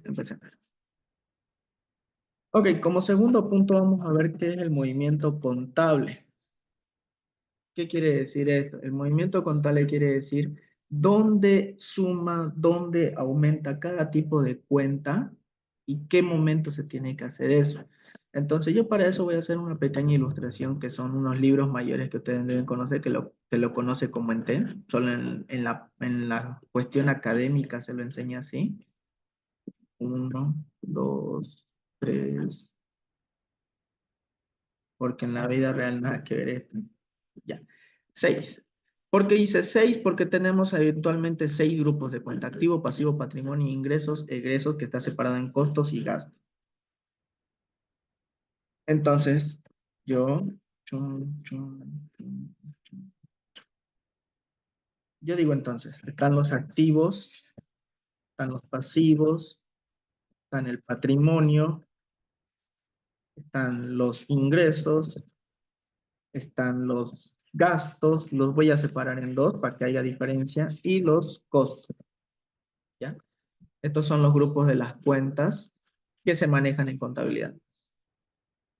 empecemos. Ok, como segundo punto vamos a ver qué es el movimiento contable. ¿Qué quiere decir esto? El movimiento contable quiere decir dónde suma, dónde aumenta cada tipo de cuenta y qué momento se tiene que hacer eso. Entonces yo para eso voy a hacer una pequeña ilustración que son unos libros mayores que ustedes deben conocer, que lo conoce como ENTE, solo en la cuestión académica se lo enseña así. 1, 2, 3, porque en la vida real nada que ver esto. Ya. 6. ¿Por qué dice 6? Porque tenemos habitualmente 6 grupos de cuenta: activo, pasivo, patrimonio, ingresos, egresos, que está separado en costos y gastos. Entonces, yo, chun, chun, chun, chun. Yo digo entonces, están los activos, están los pasivos, están el patrimonio, están los ingresos, están los gastos, los voy a separar en dos para que haya diferencia, y los costos, ¿ya? Estos son los grupos de las cuentas que se manejan en contabilidad.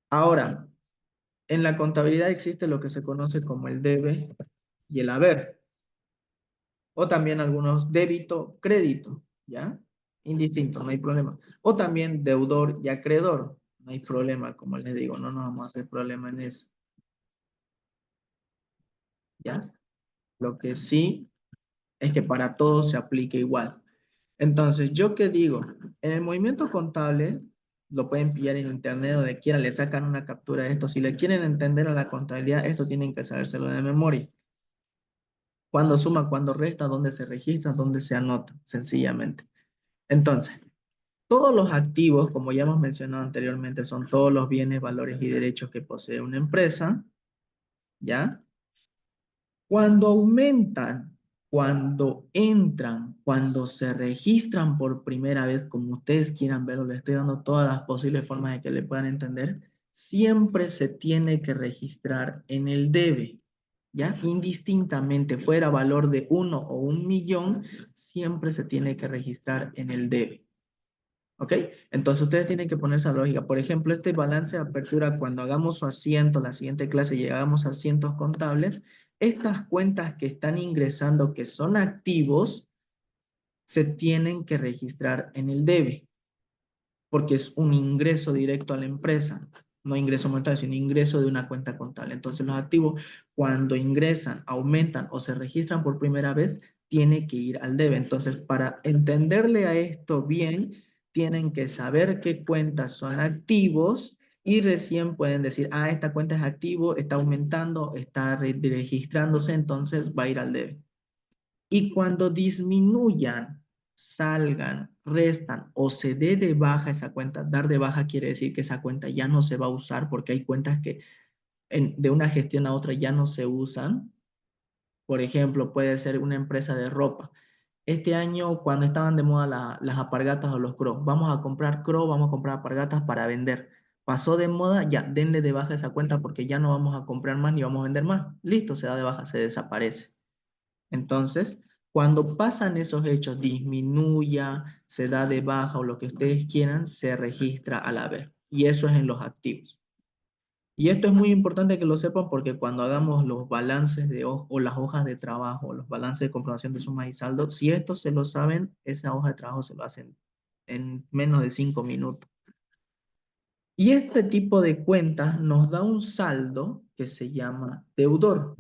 Ahora, en la contabilidad existe lo que se conoce como el debe y el haber, o también algunos débito, crédito, ¿ya? Indistinto, no hay problema. O también deudor y acreedor, no hay problema, como les digo, no nos vamos a hacer problema en eso, ¿ya? Lo que sí es que para todos se aplique igual. Entonces, ¿yo qué digo? En el movimiento contable, lo pueden pillar en internet o donde quiera, le sacan una captura de esto. Si le quieren entender a la contabilidad, esto tienen que sabérselo de memoria. Cuándo suma, cuándo resta, dónde se registra, dónde se anota, sencillamente. Entonces, todos los activos, como ya hemos mencionado anteriormente, son todos los bienes, valores y derechos que posee una empresa, ¿ya? Cuando aumentan, cuando entran, cuando se registran por primera vez, como ustedes quieran verlo, le estoy dando todas las posibles formas de que le puedan entender, siempre se tiene que registrar en el debe, ¿ya? Indistintamente, fuera valor de 1 o 1.000.000, siempre se tiene que registrar en el debe. ¿Ok? Entonces ustedes tienen que poner esa lógica. Por ejemplo, este balance de apertura, cuando hagamos su asiento, la siguiente clase, llegamos a asientos contables, estas cuentas que están ingresando, que son activos, se tienen que registrar en el debe, porque es un ingreso directo a la empresa, no ingreso monetario, sino ingreso de una cuenta contable. Entonces los activos, cuando ingresan, aumentan o se registran por primera vez, tiene que ir al debe. Entonces, para entenderle a esto bien, tienen que saber qué cuentas son activos y recién pueden decir, ah, esta cuenta es activo, está aumentando, está registrándose, entonces va a ir al debe. Y cuando disminuyan, salgan, restan o se dé de baja esa cuenta, dar de baja quiere decir que esa cuenta ya no se va a usar, porque hay cuentas que de una gestión a otra ya no se usan. Por ejemplo, puede ser una empresa de ropa. Este año, cuando estaban de moda las alpargatas o los crocs, vamos a comprar crocs, vamos a comprar alpargatas para vender. Pasó de moda, ya, denle de baja esa cuenta porque ya no vamos a comprar más ni vamos a vender más. Listo, se da de baja, se desaparece. Entonces, cuando pasan esos hechos, disminuya, se da de baja o lo que ustedes quieran, se registra al haber. Y eso es en los activos. Y esto es muy importante que lo sepan porque cuando hagamos los balances o las hojas de trabajo, los balances de comprobación de sumas y saldos, si esto se lo saben, esa hoja de trabajo se lo hacen en menos de 5 minutos. Y este tipo de cuentas nos da un saldo que se llama deudor.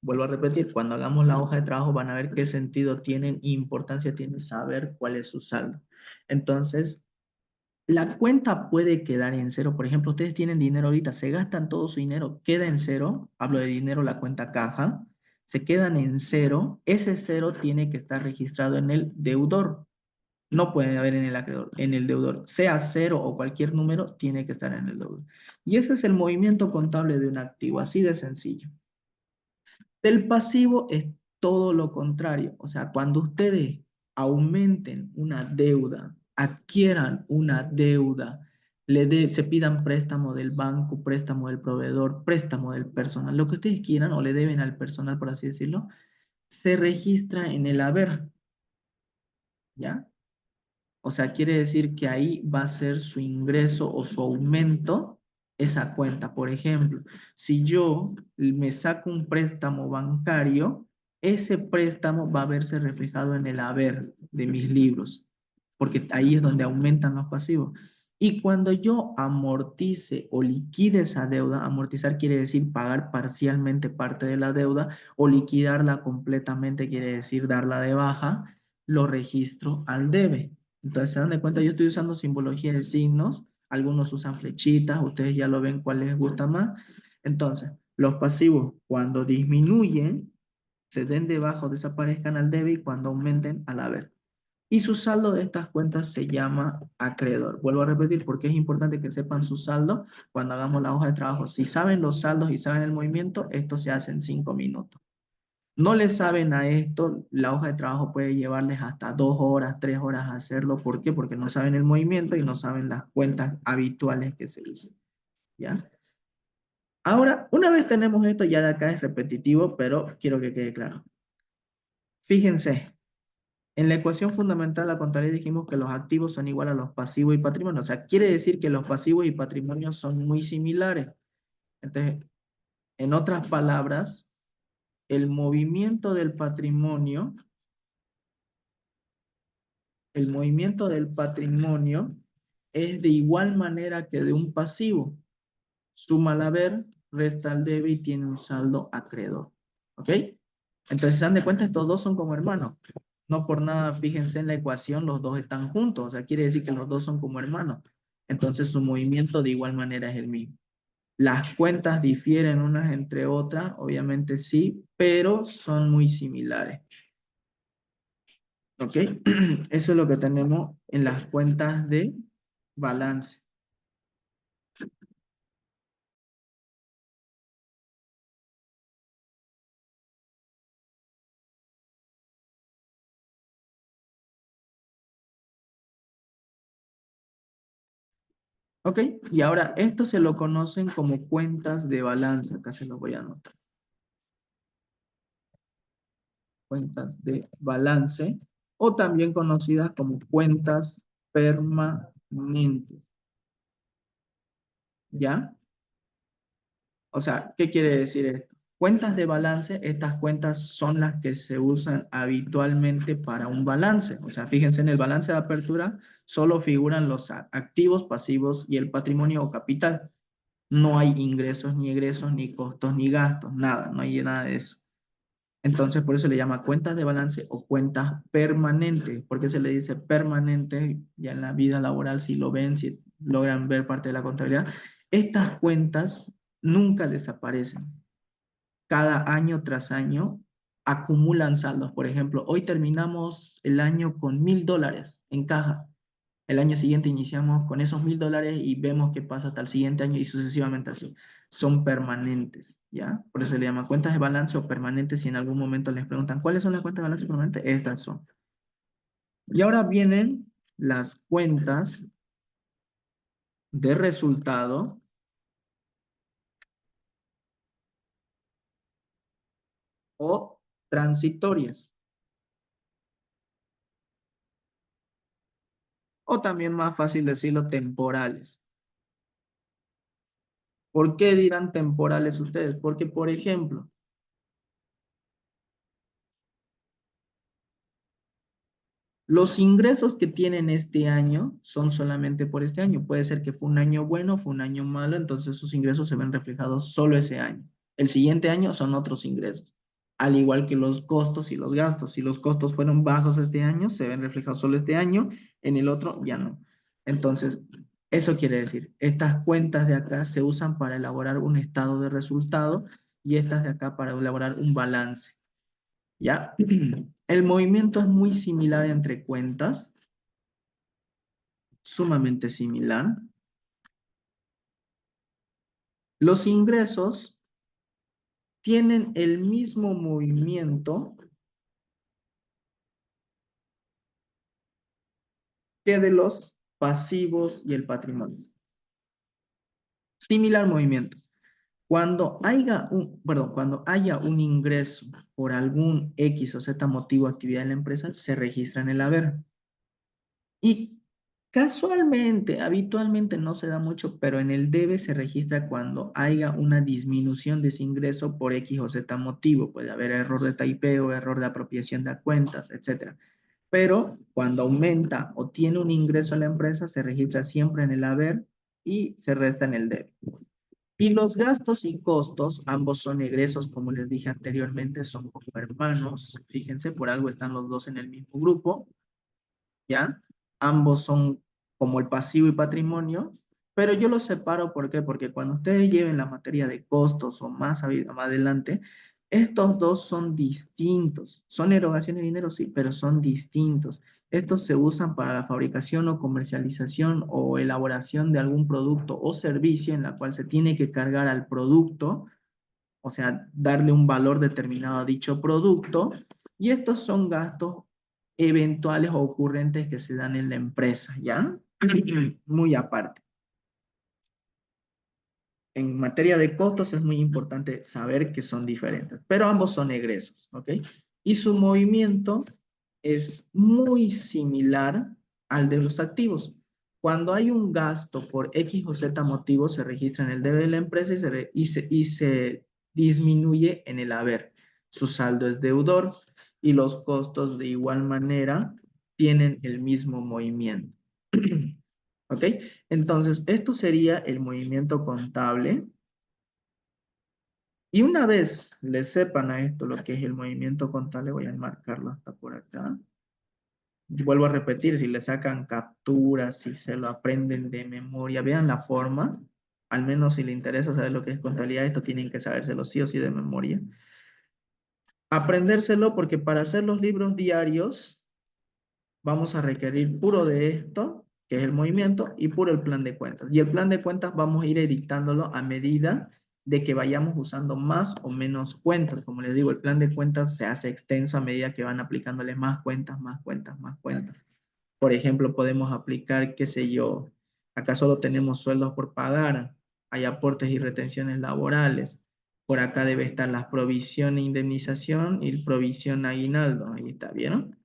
Vuelvo a repetir, cuando hagamos la hoja de trabajo van a ver qué sentido tienen e importancia tiene saber cuál es su saldo. Entonces, la cuenta puede quedar en cero. Por ejemplo, ustedes tienen dinero ahorita, se gastan todo su dinero, queda en cero. Hablo de dinero, la cuenta caja. Se quedan en cero. Ese cero tiene que estar registrado en el deudor. No puede haber en el acreedor, en el deudor. Sea cero o cualquier número, tiene que estar en el deudor. Y ese es el movimiento contable de un activo, así de sencillo. Del pasivo es todo lo contrario. O sea, cuando ustedes aumenten una deuda, adquieran una deuda, se pidan préstamo del banco, préstamo del proveedor, préstamo del personal, lo que ustedes quieran o le deben al personal, por así decirlo, se registra en el haber, ¿ya? O sea, quiere decir que ahí va a ser su ingreso o su aumento esa cuenta. Por ejemplo, si yo me saco un préstamo bancario, ese préstamo va a verse reflejado en el haber de mis libros, porque ahí es donde aumentan los pasivos. Y cuando yo amortice o liquide esa deuda, amortizar quiere decir pagar parcialmente parte de la deuda o liquidarla completamente quiere decir darla de baja, lo registro al debe. Entonces, se dan de cuenta, yo estoy usando simbología de signos, algunos usan flechitas, ustedes ya lo ven cuál les gusta más. Entonces, los pasivos cuando disminuyen, se den debajo, desaparezcan al debe y cuando aumenten al haber. Y su saldo de estas cuentas se llama acreedor. Vuelvo a repetir porque es importante que sepan su saldo cuando hagamos la hoja de trabajo. Si saben los saldos y saben el movimiento, esto se hace en 5 minutos. No le saben a esto, la hoja de trabajo puede llevarles hasta 2 horas, 3 horas a hacerlo. ¿Por qué? Porque no saben el movimiento y no saben las cuentas habituales que se usan. ¿Ya? Ahora, una vez tenemos esto, ya de acá es repetitivo, pero quiero que quede claro. Fíjense, en la ecuación fundamental de la contabilidad dijimos que los activos son igual a los pasivos y patrimonio. O sea, quiere decir que los pasivos y patrimonios son muy similares. Entonces, en otras palabras, el movimiento del patrimonio, el movimiento del patrimonio es de igual manera que de un pasivo. Suma al haber, resta al debe y tiene un saldo acreedor. ¿Ok? Entonces, se dan de cuenta, estos dos son como hermanos. No por nada, fíjense en la ecuación, los dos están juntos. O sea, quiere decir que los dos son como hermanos. Entonces, su movimiento de igual manera es el mismo. Las cuentas difieren unas entre otras, obviamente sí, pero son muy similares. ¿Ok? Eso es lo que tenemos en las cuentas de balance. ¿Ok? Y ahora, esto se lo conocen como cuentas de balance. Acá se los voy a anotar. Cuentas de balance, o también conocidas como cuentas permanentes. ¿Ya? O sea, ¿qué quiere decir esto? Cuentas de balance, estas cuentas son las que se usan habitualmente para un balance. O sea, fíjense en el balance de apertura, solo figuran los activos, pasivos y el patrimonio o capital. No hay ingresos, ni egresos, ni costos, ni gastos, nada, no hay nada de eso. Entonces, por eso le llama cuentas de balance o cuentas permanentes. ¿Por qué se le dice permanente? Ya en la vida laboral, si lo ven, si logran ver parte de la contabilidad, estas cuentas nunca desaparecen. Cada año tras año acumulan saldos. Por ejemplo, hoy terminamos el año con $1000 en caja. El año siguiente iniciamos con esos $1000 y vemos qué pasa hasta el siguiente año y sucesivamente así. Son permanentes, ¿ya? Por eso se le llama cuentas de balance o permanentes. Si en algún momento les preguntan, ¿cuáles son las cuentas de balance permanentes? Estas son. Y ahora vienen las cuentas de resultado o transitorias. O también más fácil decirlo, temporales. ¿Por qué dirán temporales ustedes? Porque, por ejemplo, los ingresos que tienen este año son solamente por este año. Puede ser que fue un año bueno, fue un año malo, entonces sus ingresos se ven reflejados solo ese año. El siguiente año son otros ingresos, al igual que los costos y los gastos. Si los costos fueron bajos este año, se ven reflejados solo este año, en el otro ya no. Entonces, eso quiere decir, estas cuentas de acá se usan para elaborar un estado de resultado y estas de acá para elaborar un balance. ¿Ya? El movimiento es muy similar entre cuentas, sumamente similar. Los ingresos tienen el mismo movimiento que de los pasivos y el patrimonio. Similar movimiento. Cuando haya un ingreso por algún X o Z motivo de actividad en la empresa, se registra en el haber. Y Casualmente, habitualmente no se da mucho, pero en el debe se registra cuando haya una disminución de ese ingreso por X o Z motivo. Puede haber error de taipeo, error de apropiación de cuentas, etcétera. Pero cuando aumenta o tiene un ingreso a la empresa, se registra siempre en el haber y se resta en el debe. Y los gastos y costos, ambos son egresos, como les dije anteriormente, son como hermanos. Fíjense, por algo están los dos en el mismo grupo. ¿Ya? Ambos son como el pasivo y patrimonio, pero yo los separo, ¿por qué? Porque cuando ustedes lleven la materia de costos o más adelante, estos dos son distintos. Son erogaciones de dinero, sí, pero son distintos. Estos se usan para la fabricación o comercialización o elaboración de algún producto o servicio en la cual se tiene que cargar al producto, o sea, darle un valor determinado a dicho producto, y estos son gastos eventuales o ocurrentes que se dan en la empresa, ¿ya? Muy aparte. En materia de costos es muy importante saber que son diferentes, pero ambos son egresos, ¿ok? Y su movimiento es muy similar al de los activos. Cuando hay un gasto por X o Z motivo, se registra en el debe de la empresa y se disminuye en el haber. Su saldo es deudor y los costos de igual manera tienen el mismo movimiento. ¿Ok? Entonces, esto sería el movimiento contable. Y una vez le sepan a esto lo que es el movimiento contable, voy a marcarlo hasta por acá. Y vuelvo a repetir, si le sacan capturas, si se lo aprenden de memoria, vean la forma, al menos si le interesa saber lo que es contabilidad, esto tienen que sabérselo sí o sí de memoria. Aprendérselo porque para hacer los libros diarios vamos a requerir puro de esto, que es el movimiento, y puro el plan de cuentas. Y el plan de cuentas vamos a ir editándolo a medida de que vayamos usando más o menos cuentas. Como les digo, el plan de cuentas se hace extenso a medida que van aplicándole más cuentas, más cuentas, más cuentas. Por ejemplo, podemos aplicar, qué sé yo, acá solo tenemos sueldos por pagar, hay aportes y retenciones laborales. Por acá debe estar la provisión e indemnización y provisión aguinaldo. Ahí está, ¿vieron?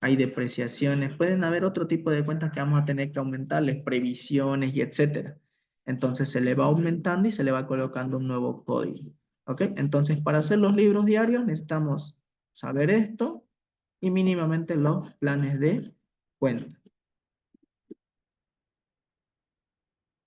Hay depreciaciones, pueden haber otro tipo de cuentas que vamos a tener que aumentarles, previsiones y etcétera. Entonces se le va aumentando y se le va colocando un nuevo código. ¿Ok? Entonces para hacer los libros diarios necesitamos saber esto y mínimamente los planes de cuenta.